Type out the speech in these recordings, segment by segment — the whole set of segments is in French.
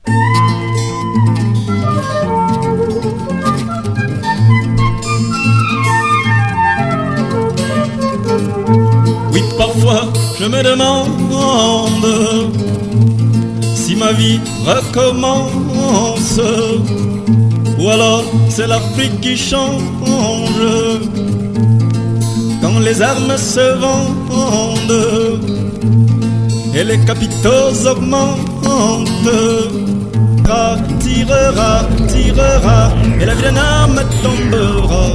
Oui, parfois je me demande si ma vie recommence, ou alors c'est l'Afrique qui change quand les armes se vendent et les capitaux augmentent. Tirera, tirera, et la vie d'un âme tombera.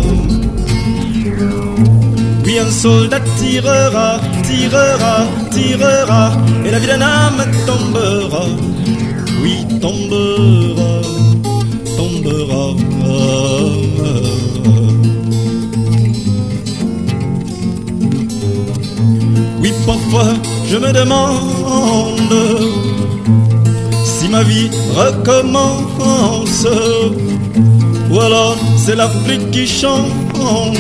Oui, un soldat tirera, tirera, tirera, et la vie d'un âme tombera. Oui, tombera, tombera. Oui, parfois je me demande si ma vie recommence, ou alors c'est l'Afrique qui change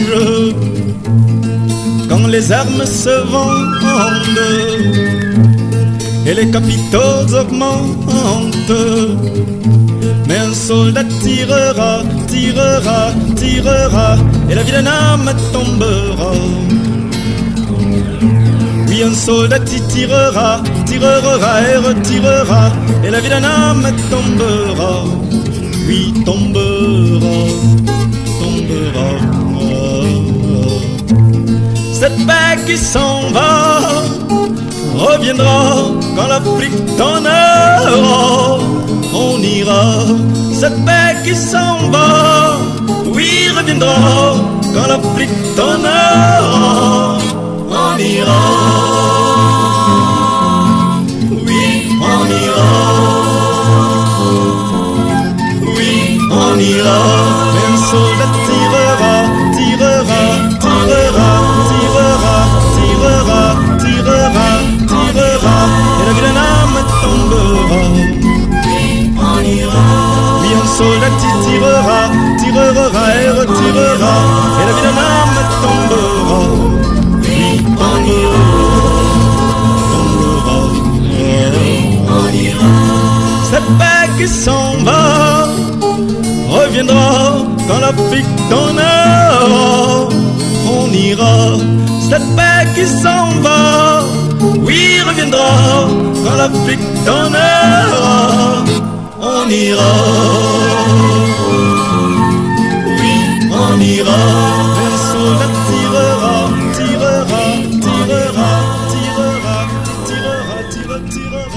quand les armes se vendent et les capitaux augmentent. Mais un soldat tirera, tirera, tirera, et la vie d'un âme tombera. Oui, un soldat tirera, tirera et retirera, et la vie d'un âme tombera. Oui, tombera, tombera. Cette paix qui s'en va reviendra quand l'Afrique donnera. On ira. Cette paix qui s'en va, oui, reviendra quand l'Afrique donnera. On ira. Oui, on ira. Oui, on ira. Même soldat tirera, tirera, tirera, tirera, tirera, tirera, tirera, et la vie d'un âme tombera. Oui, on ira. Oui, un soldat tirera, tirera et retirera, et la vie d'un âme tombera. Oui, on ira. On ira. Cette paix qui s'en va reviendra quand l'Afrique donnera. On ira. Cette paix qui s'en va, oui, reviendra quand l'Afrique donnera. On ira. Oui, on ira. Un soldat tirera, tirera, tirera, tirera, tirera, tirera, tirera.